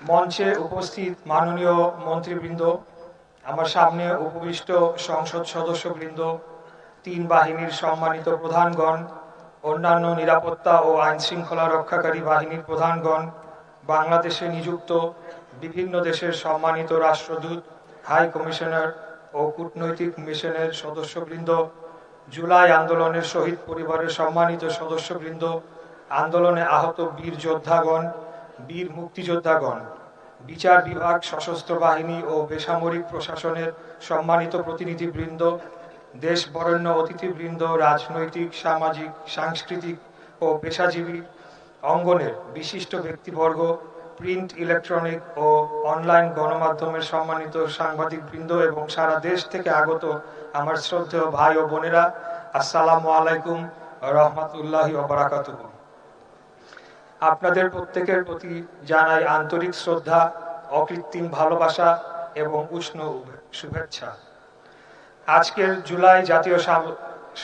মঞ্চে উপস্থিত মাননীয় মন্ত্রীবৃন্দ, আমার সামনে উপবিষ্ট সংসদ সদস্যবৃন্দ, তিন বাহিনীর সম্মানিত প্রধানগণ, অন্যান্য নিরাপত্তা ও আইন শৃঙ্খলা রক্ষাকারী বাহিনীর প্রধানগণ, বাংলাদেশে নিযুক্ত বিভিন্ন দেশের সম্মানিত রাষ্ট্রদূত, হাই কমিশনার ও কূটনৈতিক মিশনের সদস্যবৃন্দ, জুলাই আন্দোলনের শহীদ পরিবারের সম্মানিত সদস্যবৃন্দ, আন্দোলনে আহত বীর যোদ্ধাগণ, বীর মুক্তিযোদ্ধাগণ, বিচার বিভাগ, সশস্ত্র বাহিনী ও বেসামরিক প্রশাসনের সম্মানিত প্রতিনিধিবৃন্দ, দেশ বরেণ্য অতিথিবৃন্দ, রাজনৈতিক, সামাজিক, সাংস্কৃতিক ও পেশাজীবী অঙ্গনের বিশিষ্ট ব্যক্তিবর্গ, প্রিন্ট, ইলেকট্রনিক ও অনলাইন গণমাধ্যমের সম্মানিত সাংবাদিকবৃন্দ এবং সারা দেশ থেকে আগত আমার শ্রদ্ধেয় ভাই ও বোনেরা, আসসালামু আলাইকুম রহমতুল্লাহি ওয়া বারাকাতুহু। আপনাদের প্রত্যেকের প্রতি জানাই আন্তরিক শ্রদ্ধা, অকৃত্রিম ভালোবাসা এবং উষ্ণ শুভেচ্ছা। আজকের জুলাই জাতীয়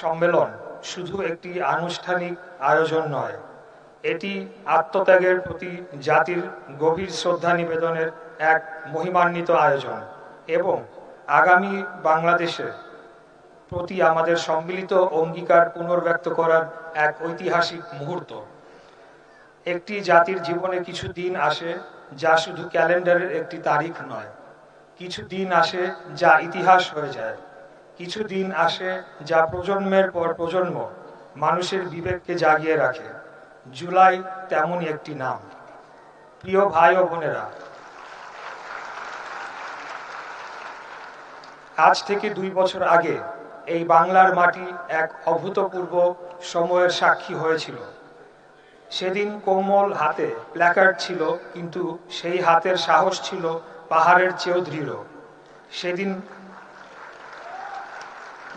সম্মেলন শুধু একটি আনুষ্ঠানিক আয়োজন নয়, এটি আত্মত্যাগের প্রতি জাতির গভীর শ্রদ্ধা নিবেদনের এক মহিমান্বিত আয়োজন এবং আগামী বাংলাদেশের প্রতি আমাদের সম্মিলিত অঙ্গীকার পুনর্ব্যক্ত করার এক ঐতিহাসিক মুহূর্ত। একটি জাতির জীবনে কিছু দিন আসে যা শুধু ক্যালেন্ডারের একটি তারিখ নয়, কিছু দিন আসে যা ইতিহাস হয়ে যায়, কিছু দিন আসে যা প্রজন্মের পর প্রজন্ম মানুষের বিবেককে জাগিয়ে রাখে। জুলাই তেমনই একটি নাম। প্রিয় ভাই ও বোনেরা, আজ থেকে 2 বছর আগে এই বাংলার মাটি এক অভূতপূর্ব সময়ের সাক্ষী হয়েছিল। সেদিন কোমল হাতে প্ল্যাকার্ড ছিল, কিন্তু সেই হাতের সাহস ছিল পাহাড়ের চেয়েও দৃঢ়। সেদিন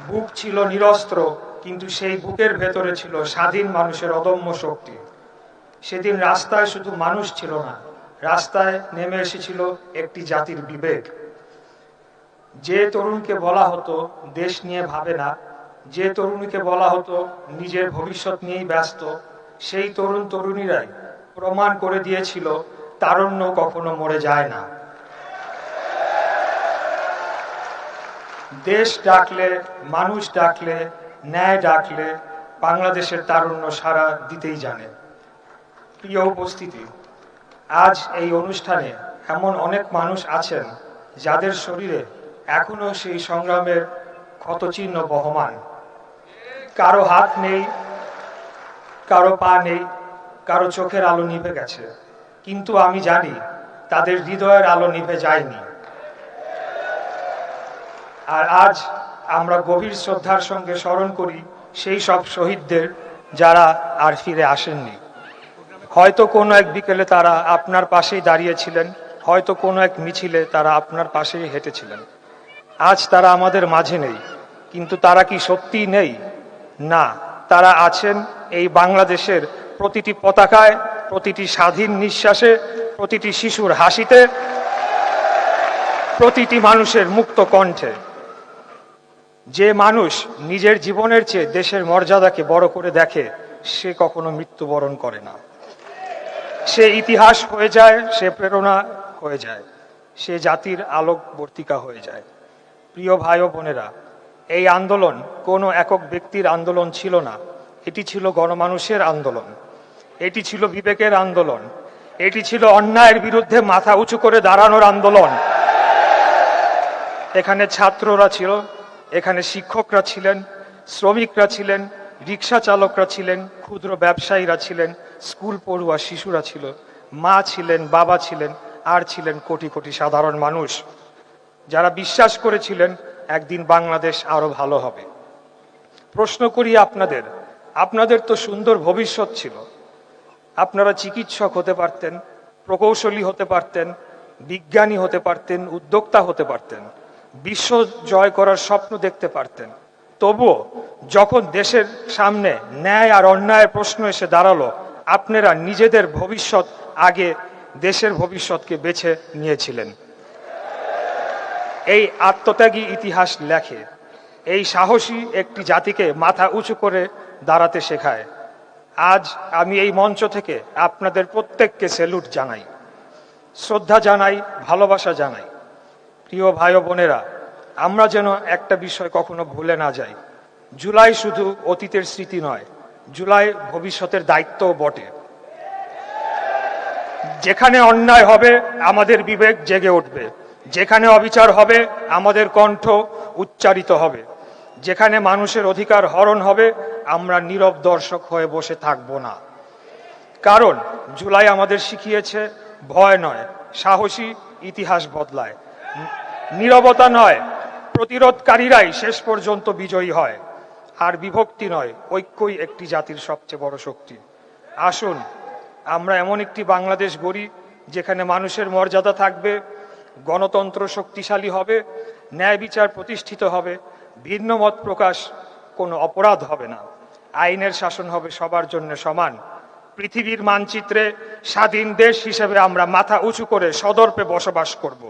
বুক ছিল নিরস্ত্র, কিন্তু সেই বুকের ভেতরে ছিল স্বাধীন মানুষের অদম্য শক্তি। সেদিন রাস্তায় শুধু মানুষ ছিল না, রাস্তায় নেমে এসেছিল একটি জাতির বিবেক। যে তরুণকে বলা হতো দেশ নিয়ে ভাবে না, যে তরুণীকে বলা হতো নিজের ভবিষ্যৎ নিয়েই ব্যস্ত, সেই তরুণ তরুণীরাই প্রমাণ করে দিয়েছিল তারুণ্য কখনো মরে যায় না। দেশ ডাকলে, মানুষ ডাকলে, ন্যায় ডাকলে বাংলাদেশের তারুণ্য সাড়া দিতেই জানে। প্রিয় উপস্থিতি, আজ এই অনুষ্ঠানে এমন অনেক মানুষ আছেন যাদের শরীরে এখনো সেই সংগ্রামের ক্ষতচিহ্ন বহমান। কারো হাত নেই, কারো পা নেই, কারো চোখের আলো নিভে গেছে, কিন্তু আমি জানি তাদের হৃদয়ের আলো নিভে যায়নি। আর আজ আমরা গভীর শ্রদ্ধার সঙ্গে স্মরণ করি সেই সব শহীদদের যারা আর ফিরে আসেননি। হয়তো কোনো এক বিকেলে তারা আপনার পাশেই দাঁড়িয়েছিলেন, হয়তো কোনো এক মিছিলে তারা আপনার পাশেই হেঁটেছিলেন। আজ তারা আমাদের মাঝে নেই, কিন্তু তারা কি সত্যিই নেই? না, তারা আছেন এই বাংলাদেশের প্রতিটি পতাকায়, প্রতিটি স্বাধীন নিঃশ্বাসে, প্রতিটি শিশুর হাসিতে, প্রতিটি মানুষের মুক্ত কণ্ঠে। যে মানুষ নিজের জীবনের চেয়ে দেশের মর্যাদাকে বড় করে দেখে, সে কখনো মৃত্যুবরণ করে না। সে ইতিহাস হয়ে যায়, সে প্রেরণা হয়ে যায়, সে জাতির আলোকবর্তিকা হয়ে যায়। প্রিয় ভাই ও বোনেরা, এই আন্দোলন কোনো একক ব্যক্তির আন্দোলন ছিল না, এটি ছিল গণমানুষের আন্দোলন, এটি ছিল বিবেকের আন্দোলন, এটি ছিল অন্যায়ের বিরুদ্ধে মাথা উঁচু করে দাঁড়ানোর আন্দোলন। এখানে ছাত্ররা ছিল, এখানে শিক্ষকরা ছিলেন, শ্রমিকরা ছিলেন, রিক্সা চালকরা ছিলেন, ক্ষুদ্র ব্যবসায়ীরা ছিলেন, স্কুল পড়ুয়া শিশুরা ছিল, মা ছিলেন, বাবা ছিলেন, আর ছিলেন কোটি কোটি সাধারণ মানুষ যারা বিশ্বাস করেছিলেন একদিন বাংলাদেশ আরো ভালো হবে। প্রশ্ন করি আপনাদের, আপনাদের তো সুন্দর ভবিষ্যৎ ছিল। আপনারা চিকিৎসক হতে পারতেন, প্রকৌশলী হতে পারতেন, বিজ্ঞানী হতে পারতেন, উদ্যোক্তা হতে পারতেন, বিশ্ব জয় করার স্বপ্ন দেখতে পারতেন। তবুও যখন দেশের সামনে ন্যায় আর অন্যায়ের প্রশ্ন এসে দাঁড়ালো, আপনারা নিজেদের ভবিষ্যৎ আগে দেশের ভবিষ্যৎকে বেছে নিয়েছিলেন। এই আত্মত্যাগী ইতিহাস লেখে, এই সাহসী একটি জাতিকে মাথা উঁচু করে দাঁড়াতে শেখায়। আজ আমি এই মঞ্চ থেকে আপনাদের প্রত্যেককে স্যালুট জানাই। শ্রদ্ধা জানাই, ভালোবাসা জানাই। প্রিয় ভাই ও বোনেরা, আমরা যেন একটা বিষয় কখনো ভুলে না যাই। জুলাই শুধু অতীতের স্মৃতি নয়, জুলাই ভবিষ্যতের দায়িত্বও বটে। যেখানে অন্যায় হবে আমাদের বিবেক জেগে উঠবে, যেখানে অবিচার হবে আমাদের কণ্ঠ উচ্চারিত হবে, যেখানে মানুষের অধিকার হরণ হবে আমরা নীরব দর্শক হয়ে বসে থাকব না। কারণ জুলাই আমাদের শিখিয়েছে ভয় নয়, সাহসী ইতিহাস বদলায়। নীরবতা নয়, প্রতিরোধকারীরাই শেষ পর্যন্ত বিজয়ী হয়। আর বিভক্তি নয়, ঐক্যই একটি জাতির সবচেয়ে বড় শক্তি। আসুন আমরা এমন একটি বাংলাদেশ গড়ি যেখানে মানুষের মর্যাদা থাকবে, গণতন্ত্র শক্তিশালী হবে, ন্যায় বিচার প্রতিষ্ঠিত হবে, ভিন্ন মত প্রকাশ কোনো অপরাধ হবে না, আইনের শাসন হবে সবার জন্য সমান। পৃথিবীর মানচিত্রে স্বাধীন দেশ হিসেবে আমরা মাথা উঁচু করে সদর্পে বসবাস করব।